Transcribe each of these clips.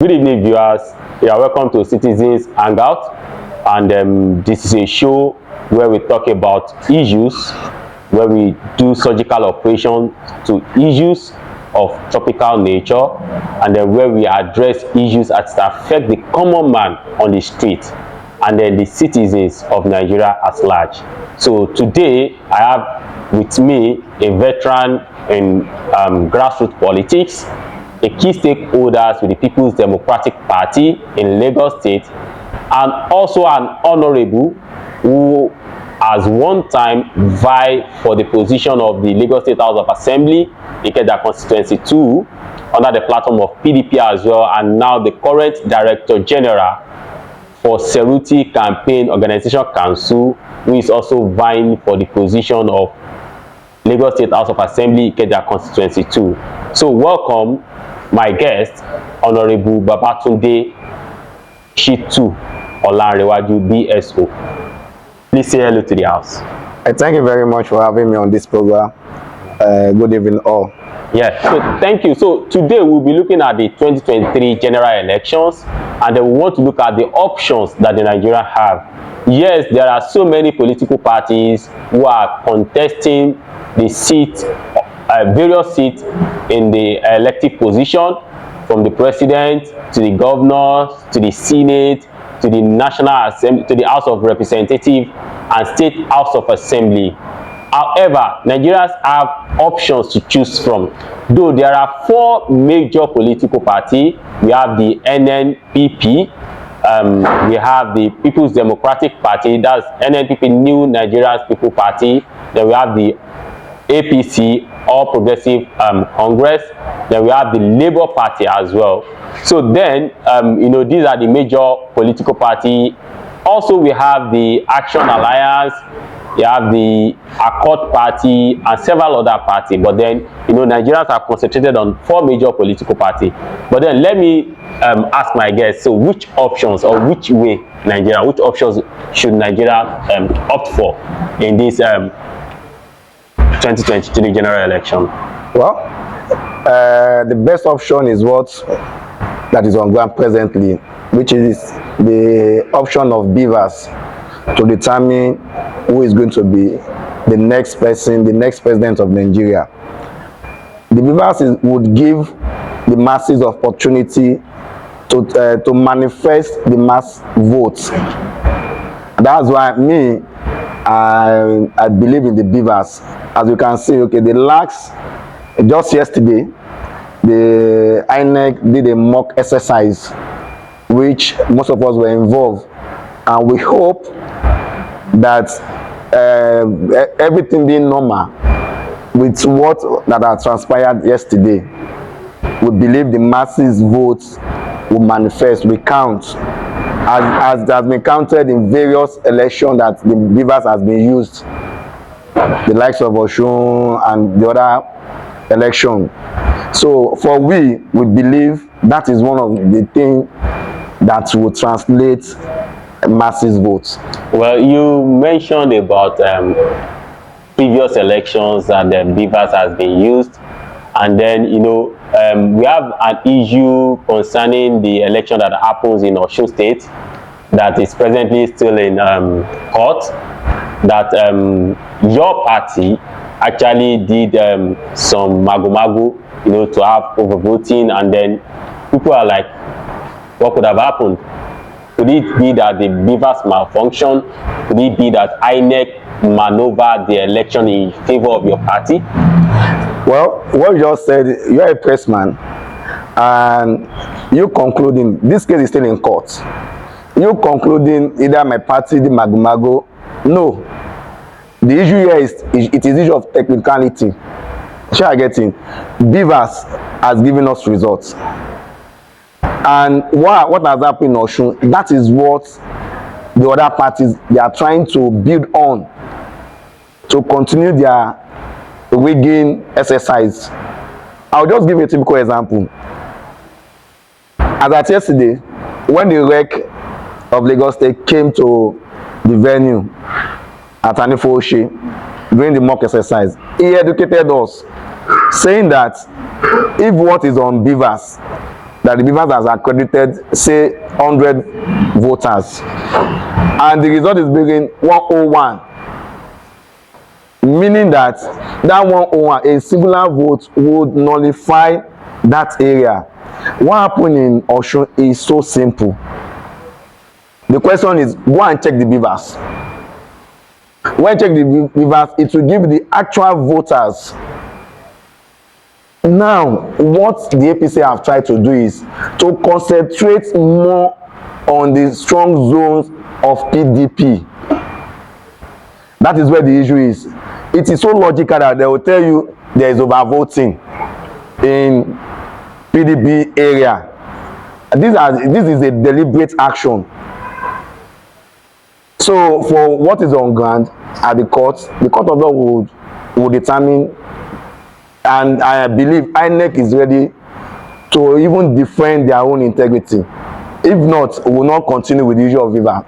Good evening, viewers. You are welcome to Citizens Hangout, and this is a show where we talk about issues, where we do surgical operation to issues of tropical nature, and then where we address issues that affect the common man on the street and then the citizens of Nigeria at large. So today I have with me a veteran in grassroots politics, a key stakeholders with the People's Democratic Party in Lagos State, and also an honorable who has one time vied for the position of the Lagos State House of Assembly, Ikeja Constituency 2, under the platform of PDP as well, and now the current Director General for Seruti Campaign Organization Council, who is also vying for the position of Lagos State House of Assembly, Ikeja Constituency 2. So welcome my guest, Honorable Babatunde Shitu Olanrewaju, BSO. Please say hello to the house. Thank you very much for having me on this program. Good evening all. Yeah, so thank you. So today we'll be looking at the 2023 general elections, and then we want to look at the options that the Nigeria have. Yes, there are so many political parties who are contesting the seat, various seats in the elective position, from the president to the governor to the senate to the national assembly to the House of Representatives and state House of Assembly. However, Nigerians have options to choose from. Though there are four major political parties, we have the NNPP, we have the People's Democratic Party, that's NNPP, New Nigerian People Party, then we have the APC, All Progressive Congress, then we have the Labour Party as well. So then, these are the major political party. Also, we have the Action Alliance, you have the Accord Party, and several other parties. But then, Nigerians are concentrated on four major political parties. But then, let me ask my guests, so which options or which options should Nigeria opt for in this 2023 general election? Well, the best option is what that is on ground presently, which is the option of BIVAS to determine who is going to be the next person, the next president of Nigeria. The BIVAS would give the masses opportunity to manifest the mass votes. That's why I believe in the BIVAS. As you can see, okay, the last, just yesterday, the INEC did a mock exercise, which most of us were involved, and we hope that everything being normal with what that had transpired yesterday, we believe the masses votes will manifest, will count, as has been counted in various elections that the BIVAS has been used, the likes of Oshun and the other election. So for we believe that is one of the things that will translate masses votes. Well, you mentioned about previous elections that the BIVAS has been used, and then we have an issue concerning the election that happens in Osun State that is presently still in court, that your party actually did some mago-mago, to have overvoting, and then people are like, what could have happened? Could it be that the BIVAS malfunction? Could it be that INEC maneuvered the election in favor of your party? Well, what you just said, you're a pressman, and you concluding, this case is still in court. You concluding either my party did mago-mago. No. The issue here is it is issue of technicality. Shall I get in? BIVAS has given us results. And what has happened in Osun, that is what the other parties, they are trying to build on to continue their rigging exercise. I'll just give you a typical example. As at yesterday, when the REC of Lagos State came to the venue at Anifo during the mock exercise, he educated us, saying that if what is on BIVAS that the Bivas has accredited, say 100 voters, and the result is being 101, meaning that 101, a singular vote would nullify that area. What happened in Osun is so simple. The question is, go and check the Bivas. When you check the Bivas, it will give the actual voters. Now, what the APC have tried to do is to concentrate more on the strong zones of PDP. That is where the issue is. It is so logical that they will tell you there is overvoting in PDP area. This is a deliberate action. So for what is on ground at the court of law would determine, and I believe INEC is ready to even defend their own integrity. If not, we will not continue with the issue of Bivas.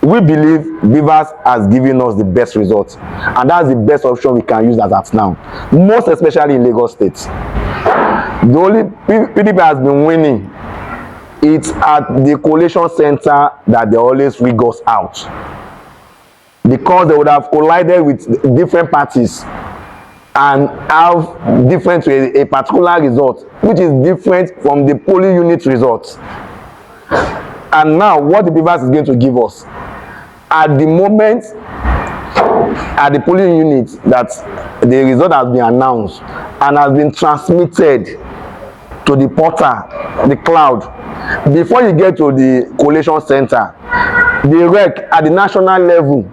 We believe Bivas has given us the best results, and that's the best option we can use as at now, most especially in Lagos State. The only PDP has been winning. It's at the collation center that they always rig us out, because they would have collided with different parties and have different a particular result, which is different from the polling unit results. And now what the Bivas is going to give us at the moment, at the polling unit, that the result has been announced and has been transmitted to the portal, the cloud. Before you get to the collation center, the rec at the national level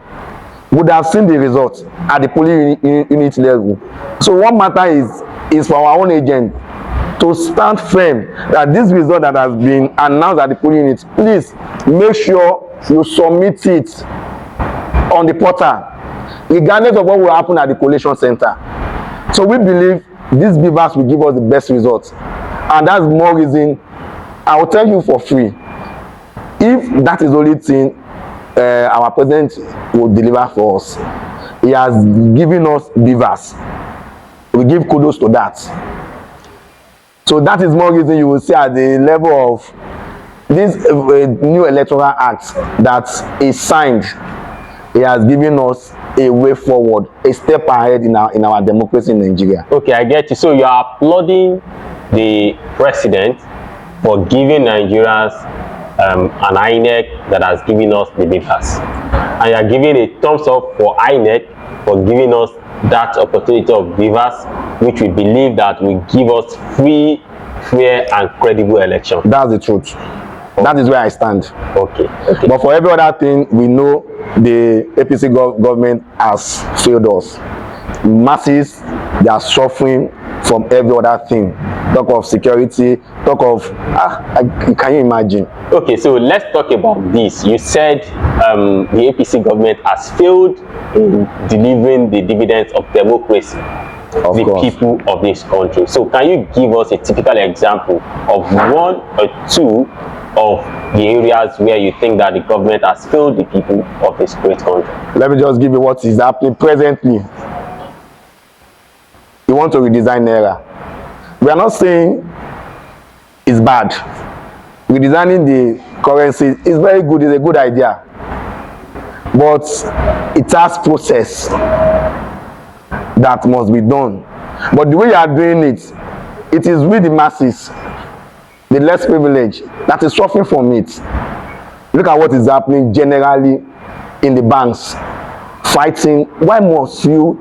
would have seen the results at the polling unit level. So what matters is for our own agent to stand firm that this result that has been announced at the polling unit, please make sure you submit it on the portal, regardless of what will happen at the collation center. So we believe this Bivas will give us the best results, and that's more reason I will tell you for free. If that is the only thing our president will deliver for us, he has given us Bivas. We give kudos to that. So that is more reason you will see at the level of this new electoral act that is signed, he has given us a way forward, a step ahead in our democracy in Nigeria. Okay, I get you. So you are applauding the president for giving Nigerians an INEC that has given us the Bivas, and you are giving a thumbs up for INEC for giving us that opportunity of Bivas, which we believe that will give us free, fair and credible election. That's the truth. Okay. That is where I stand. Okay. But for every other thing, we know the APC government has failed us. Masses, they are suffering from every other thing. Talk of security, talk of can you imagine? Okay, so let's talk about this. You said the APC government has failed in delivering the dividends of democracy to the people of this country. So can you give us a typical example of one or two of the areas where you think that the government has failed the people of this great country? Let me just give you what is happening presently. You want to redesign Naira. We are not saying it's bad. Redesigning the currency is very good, it's a good idea. But it has process that must be done. But the way you are doing it, it is with the masses, the less privileged, that is suffering from it. Look at what is happening generally in the banks. Fighting. Why must you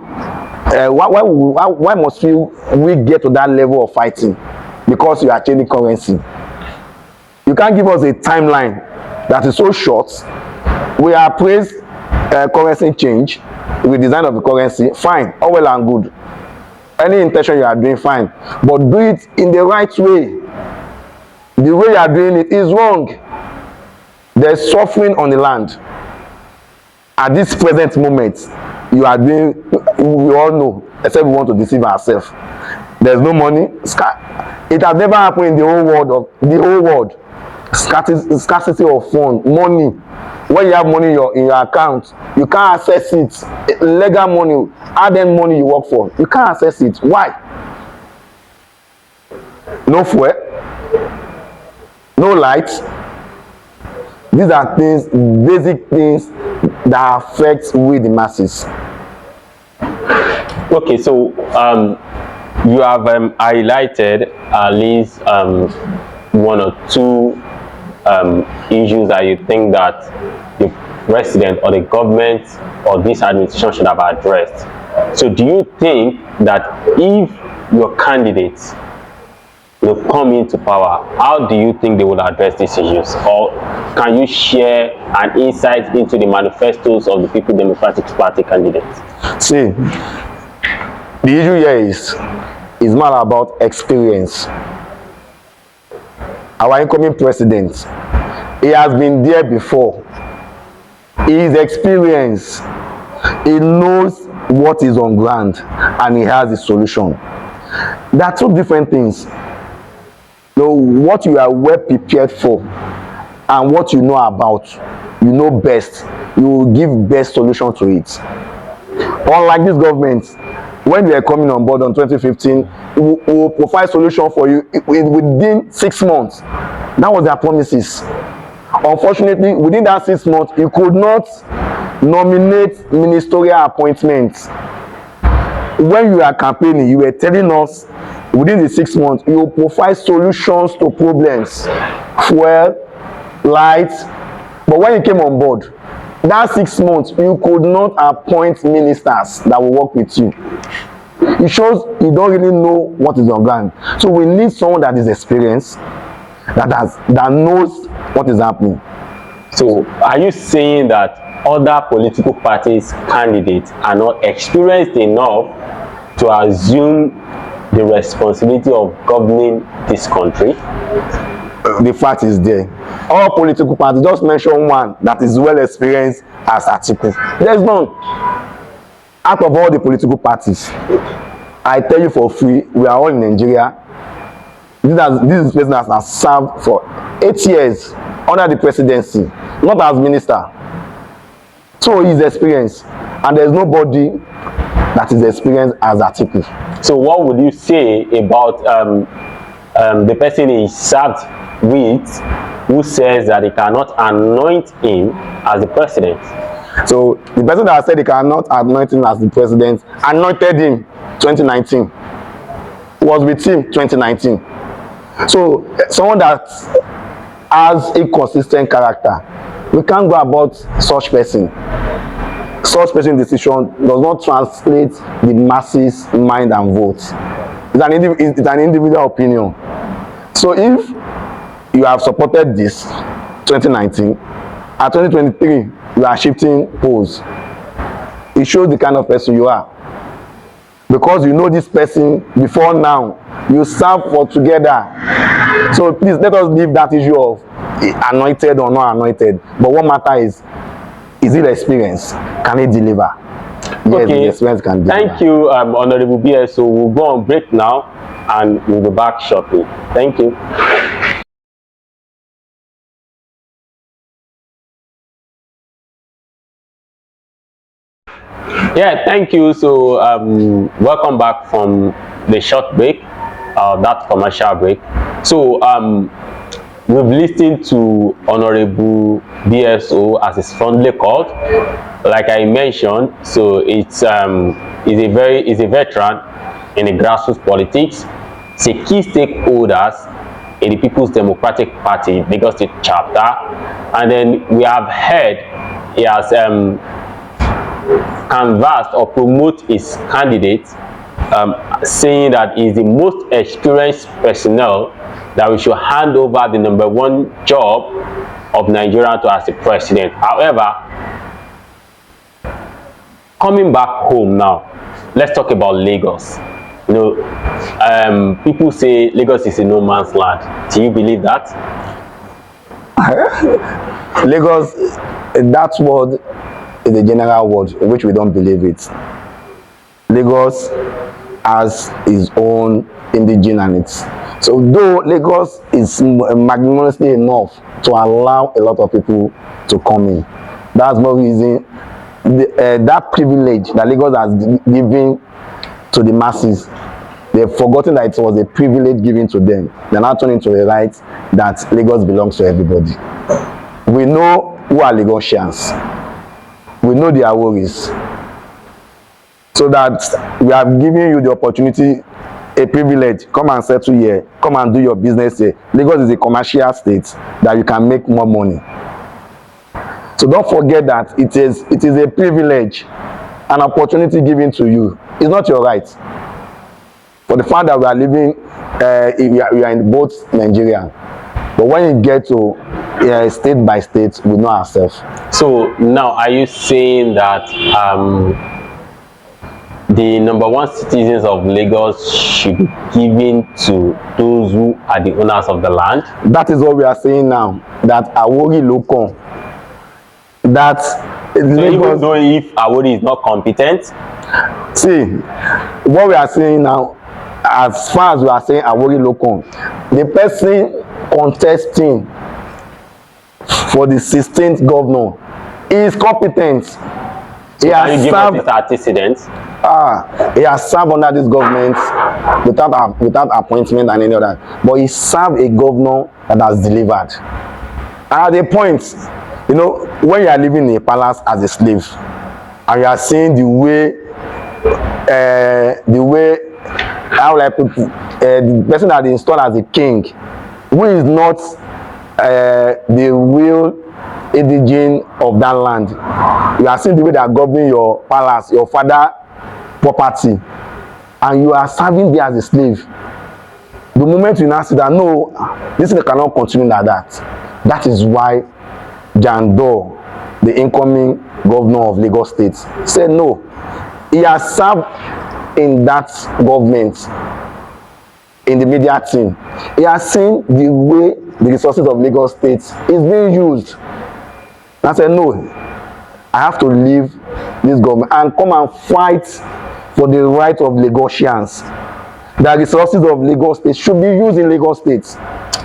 why must we get to that level of fighting? Because you are changing currency. You can't give us a timeline that is so short. We are praised currency change, with design of the currency, fine, all well and good. Any intention you are doing, fine, but do it in the right way. The way you are doing it is wrong. There's suffering on the land. At this present moment, you are doing, we all know, except we want to deceive ourselves. There's no money. It has never happened in the whole world. Scarcity of funds, money. When you have money in your account, you can't access it. Legal money, hard-earned money you work for, you can't access it. Why? No fuel, no light. These are things, basic things that affect we the masses. Okay, so you have highlighted at least one or two issues that you think that the president or the government or this administration should have addressed. So do you think that if your candidates will come into power, how do you think they will address these issues? Or can you share an insight into the manifestos of the People Democratic Party candidates? See, the issue here is more about experience. Our incoming president, he has been there before. He is experienced. He knows what is on ground and he has the solution. There are two different things. So what you are well prepared for and what you know about, you know best. You will give best solution to it. Unlike this government, when they are coming on board on 2015, we will provide solution for you within 6 months. That was their promises. Unfortunately, within that 6 months, you could not nominate ministerial appointments. When you are campaigning, you were telling us within the 6 months, you will provide solutions to problems, fuel, light. But when you came on board, that 6 months, you could not appoint ministers that will work with you. It shows you don't really know what is on ground. So we need someone that is experienced, that knows what is happening. So are you saying that other political parties candidates are not experienced enough to assume the responsibility of governing this country? The fact is there. All political parties, just mention one that is well experienced as Atiku. There's none. Out of all the political parties, I tell you for free, we are all in Nigeria. This is person that has served for 8 years under the presidency, not as minister. So he is experienced, and there's nobody that is experienced as Atiku. So what would you say about the person he served with, who says that he cannot anoint him as the president? So the person that said he cannot anoint him as the president anointed him 2019. Was with him 2019. So someone that has a consistent character, we can't go about such person. Such person decision does not translate the masses' mind and vote. It's an individual opinion. So if you have supported this 2019, at 2023 you are shifting polls, it shows the kind of person you are. Because you know this person before now, you serve for together. So please let us leave that issue of anointed or not anointed. But what matters is it experience? Can it deliver? Okay. Yes, the experience can deliver. Thank you, Honorable BS. So we'll go on break now and we'll be back shortly. Thank you. Yeah, thank you. So welcome back from the short break, that commercial break. So we've listened to Honorable BSO, as it's fondly called. Like I mentioned, so it's a veteran in the grassroots politics. It's a key stakeholder in the People's Democratic Party Lagos State chapter, and then we have heard he has canvassed or promote his candidate, saying that he is the most experienced personnel that we should hand over the #1 job of Nigeria to as the president. However, coming back home now, let's talk about Lagos. You know, people say Lagos is a no man's land. Do you believe that? Lagos, that word is a general word, which we don't believe it. Lagos has its own indigeneity. So though Lagos is magnanimously enough to allow a lot of people to come in, that's more reason that privilege that Lagos has given to the masses, They've forgotten that it was a privilege given to them. They're now turning to a right that Lagos belongs to everybody. We know who are Lagosians. We know their worries. So that we have given you the opportunity, a privilege, come and settle here, come and do your business here. Lagos is a commercial state that you can make more money. So don't forget that it is a privilege, an opportunity given to you. It's not your right. For the fact that we are living, we are in both Nigeria. But when you get to state by state, we know ourselves. So now, are you saying that the #1 citizens of Lagos should be given to those who are the owners of the land? That is what we are saying now. That Awori Lokon. That so even though if Awori is not competent, see what we are saying now. As far as we are saying Awori Lokon, the person contesting for the 16th governor is competent. So he has served his antecedents. He has served under this government without appointment and any other. But he served a governor that has delivered. At the point, you know, when you are living in a palace as a slave, and you are seeing the way how will I put it, the person that is installed as a king, who is not the real indigene of that land. You are seeing the way they are governing your palace, your father property, and you are serving there as a slave. The moment you now see that no, this thing cannot continue like that. That is why Jandor, the incoming governor of Lagos State, said no. He has served in that government, in the media team. He has seen the way the resources of Lagos State is being used. I said, no, I have to leave this government and come and fight for the right of Lagosians. The resources of Lagos State should be used in Lagos State.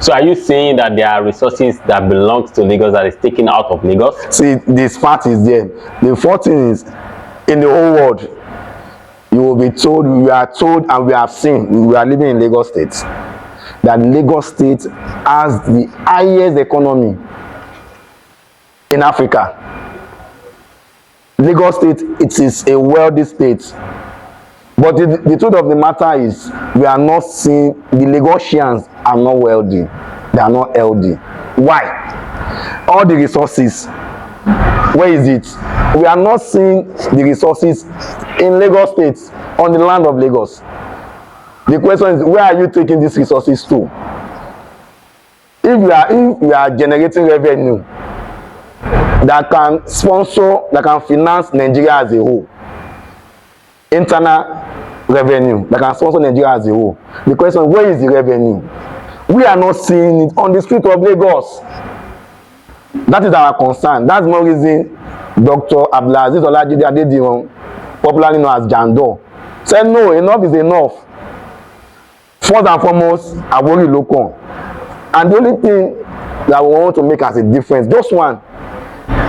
So are you saying that there are resources that belongs to Lagos that is taken out of Lagos? See, this fact is there. The fourth thing is, in the whole world, you will be told, we are told, and we have seen, we are living in Lagos State, that Lagos State has the highest economy in Africa. Lagos State, it is a wealthy state. But the truth of the matter is, we are not seeing, the Lagosians are not wealthy. They are not healthy. Why? All the resources, where is it? We are not seeing the resources in Lagos State, on the land of Lagos. The question is, where are you taking these resources to? If we are generating revenue that can sponsor, that can finance Nigeria as a whole, internal revenue that can sponsor Nigeria as a whole, the question, where is the revenue? We are not seeing it on the street of Lagos. That is our concern. That's more reason Dr. Abdulaziz Olajide Adediran, popularly known as Jandor, said no, enough is enough. First and foremost, Awori Lokon. And the only thing that we want to make as a difference, just one,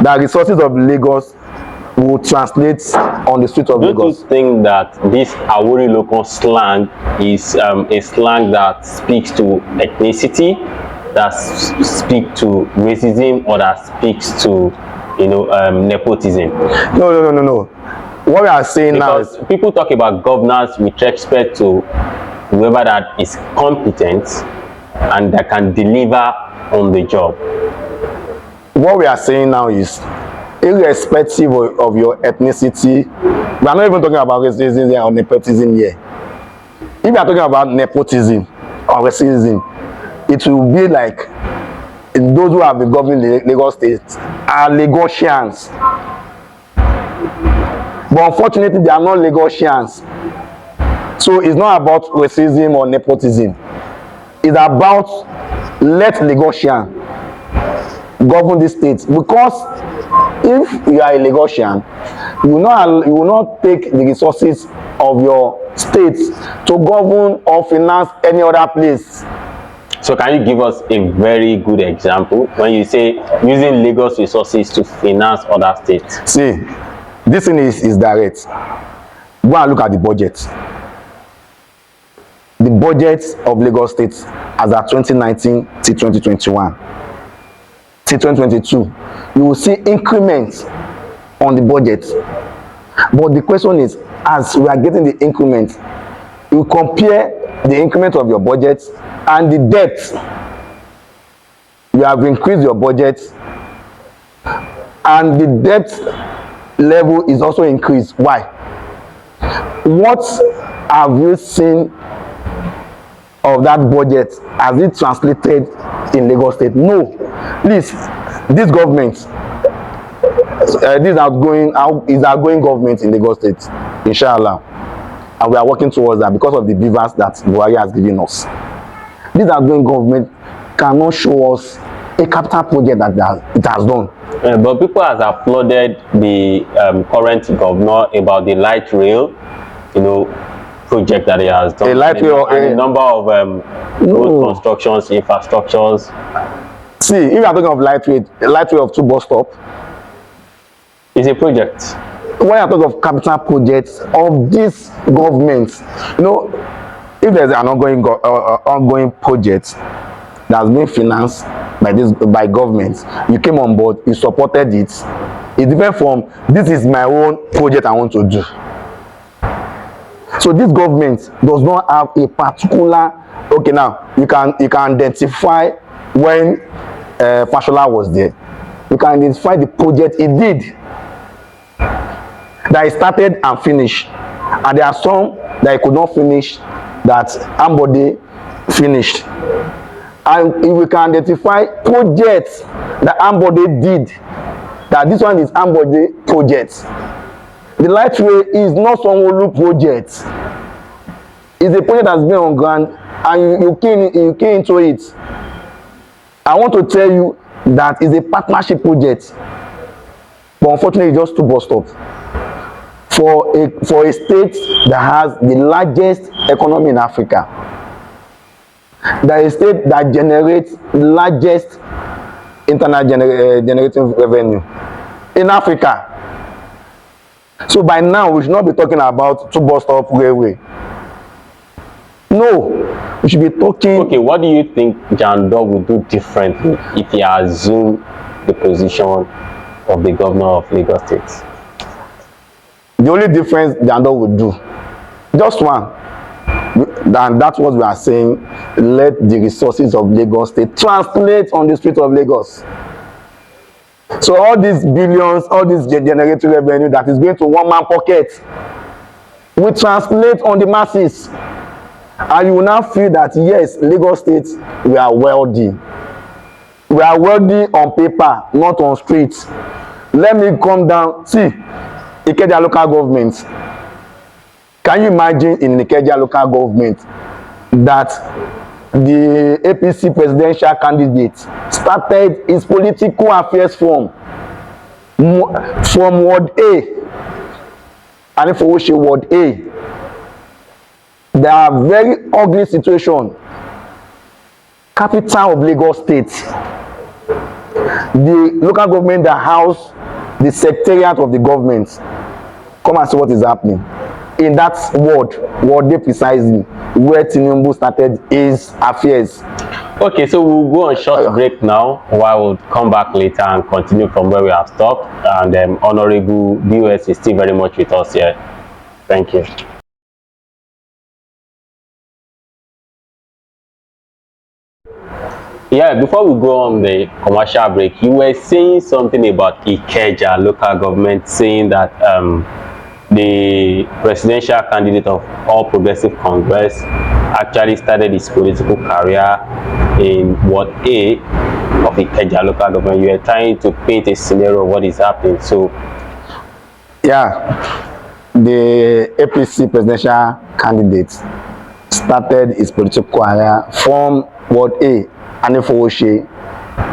that resources of Lagos will translate on the street of Lagos. Don't you think that this Awori Lokon slang is a slang that speaks to ethnicity, that speaks to racism, or that speaks to, you know, nepotism? No. What we are saying because now is, people talk about governance with respect to whoever that is competent and that can deliver on the job. What we are saying now is, irrespective of your ethnicity, we are not even talking about racism or nepotism here. If we are talking about nepotism or racism, it will be like those who have been governing Lagos State are Lagosians. But unfortunately, they are not Lagosians. So it's not about racism or nepotism. It's about let Lagosian govern this state. Because if you are a Lagosian, you will not take the resources of your state to govern or finance any other place. So can you give us a very good example when you say using Lagos resources to finance other states? See, this thing is direct. Go and look at the budget. the budget of Lagos State as at 2019 till 2021 till 2022, you will see increments on the budget. But the question is, as we are getting the increment, you compare the increment of your budget and the debt. You have increased your budget and the debt level is also increased. Why? What have you seen of that budget? Has it translated in Lagos State? No. Please, this government, this outgoing government in Lagos State, inshallah, and we are working towards that because of the BIVAS that Buhari has given us. This outgoing government cannot show us a capital project that it has done. But people has applauded the current governor about the light rail, project that he has done. A light rail, and a number of road constructions, infrastructures. See, if you are talking of light rail of 2 bus stop, it's a project. When you are talking of capital projects of this government, if there's an ongoing project that's been financed by government, you came on board, you supported it. It's different from this is my own project I want to do. So this government does not have a particular. Okay, now you can identify when Fashola was there. You can identify the project he did that he started and finished, and there are some that he could not finish that Ambode finished. And if we can identify projects that Ambode did, that this one is Ambode project. The light rail is not Sanwo-Olu project. It's a project that's been on ground and you came into it. I want to tell you that it's a partnership project, but unfortunately it's just 2 bus stops. For a state that has the largest economy in Africa, that is a state that generates the largest internal generating revenue in Africa. So by now we should not be talking about 2 bus stop railway. No, we should be talking. Okay, what do you think Jandor will do differently if he assumes the position of the governor of Lagos State? The only difference Jandor will do, just one, and that's what we are saying, let the resources of Lagos State translate on the street of Lagos. So all these billions, all this generating revenue that is going to one man pocket will translate on the masses. And you will now feel that yes, Lagos State, we are wealthy. We are wealthy on paper, not on streets. Let me come down. See, Ikeja local government. Can you imagine in Ikeja local government that the APC presidential candidate started his political affairs from Ward A, and if we show Ward A, there are very ugly situation. Capital of Lagos State, the local government that house the secretariat of the government. Come and see what is happening in that ward A precisely, where Tinubu started his affairs. Okay, so we'll go on short break now, while we'll come back later and continue from where we have stopped. And Honorable BOS is still very much with us here. Thank you. Yeah, before we go on the commercial break, you were saying something about Ikeja local government, saying that the presidential candidate of All Progressive Congress actually started his political career in Ward A of Ikeja local government. You were trying to paint a scenario of what is happening. So, yeah, the APC presidential candidate started his political career from Ward A, Anifowoshe,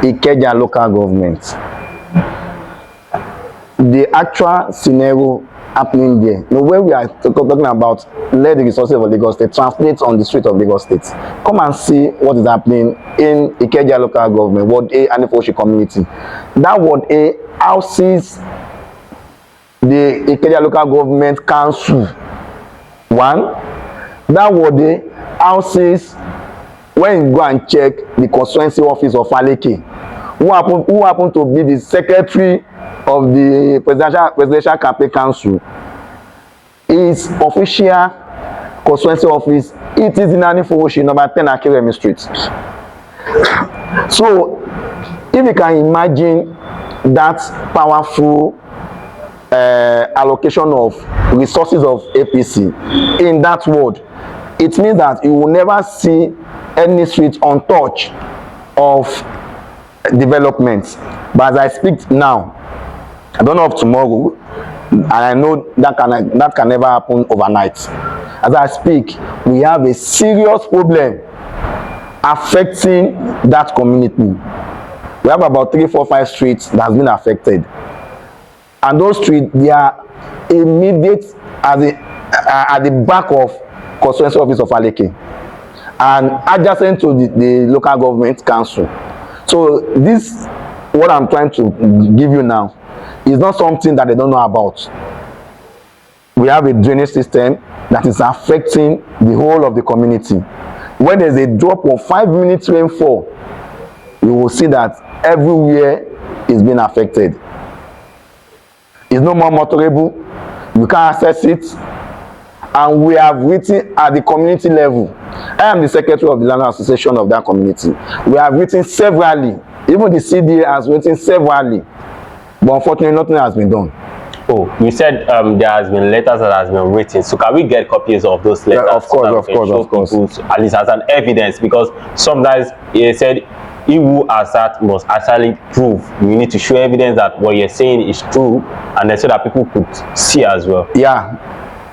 Ikeja local government. The actual scenario happening there, where we are talking about let the resources of Lagos State translate on the street of Lagos State. Come and see what is happening in Ikeja local government, Ward A, Anifowoshe community. That Ward A houses the Ikeja local government council. One, that Ward A houses, when you go and check the constituency office of Aleke, who happened to be the secretary of the presidential campaign council, his official constituency office, it is in Anifowoshi, number 10 Akiremi Street. So if you can imagine that powerful allocation of resources of APC in that ward, it means that you will never see any street untouched of development. But as I speak now, I don't know of tomorrow, and I know that can never happen overnight. As I speak, we have a serious problem affecting that community. We have about 3, 4, 5 streets that has been affected, and those streets, they are immediate at the back of constituency office of Aleke and adjacent to the local government council. So this, what I'm trying to give you now, is not something that they don't know about. We have a drainage system that is affecting the whole of the community. When there's a drop of 5 minutes rainfall, you will see that everywhere is being affected. It's no more motorable, you can't access it, and we have written at the community level. I am the secretary of the land association of that community. We have written severally, even the CDA has written severally, but unfortunately nothing has been done. Oh, you said there has been letters that has been written. So can we get copies of those letters? Yeah, of course. At least as an evidence, because sometimes he said he who assert must actually prove. You need to show evidence that what you're saying is true, and then so that people could see as well. Yeah,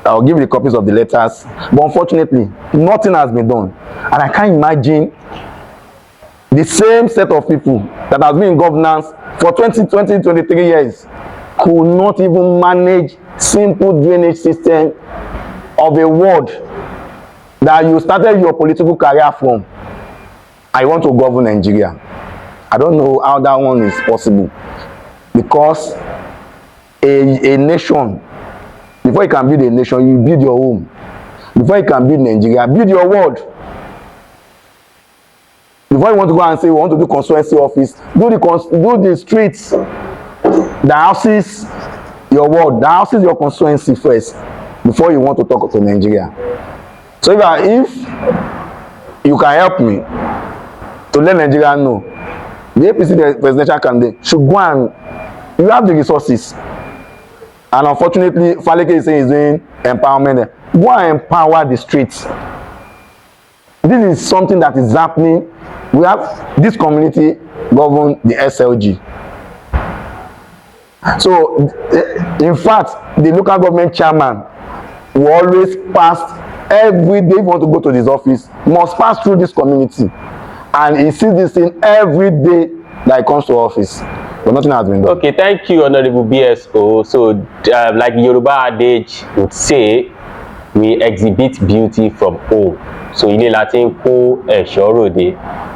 I'll give you the copies of the letters, but unfortunately nothing has been done. And I can't imagine the same set of people that has been in governance for 23 years could not even manage simple drainage system of a ward that you started your political career from. I want to govern Nigeria. I don't know how that one is possible, because a nation, before you can build a nation, you build your home. Before you can build Nigeria, build your ward. Before you want to go and say we want to do constituency office, do the streets, the houses, your ward, the houses, your constituency first, before you want to talk to Nigeria. So if you can help me to let Nigeria know, the APC presidential candidate should go, and you have the resources. And unfortunately, Faleke is saying he's doing empowerment. Go and empower the streets. This is something that is happening. We have this community govern the SLG. So, in fact, the local government chairman will always pass every day. If you want to go to his office, must pass through this community, and he sees this thing every day that he comes to office, but nothing has been done. Okay, thank you, Honorable BSO. So, like the Yoruba adage would say, we exhibit beauty from home. So, in Latin,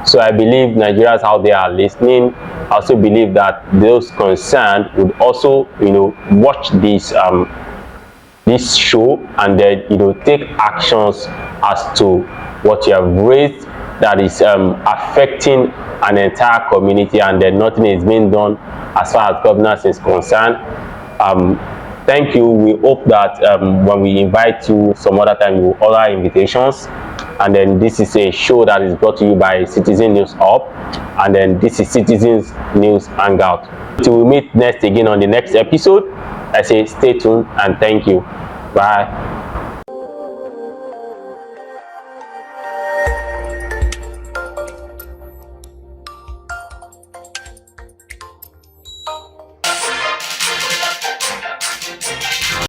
so I believe Nigerians out there are listening. I also believe that those concerned would also, watch this this show, and then take actions as to what you have raised that is affecting an entire community, and then nothing is being done as far as governance is concerned. Thank you. We hope that when we invite you some other time, you will order invitations. And then this is a show that is brought to you by Citizen News Hub, and then this is Citizens News Hangout. Till we meet next again on the next episode, I say stay tuned and thank you. Bye.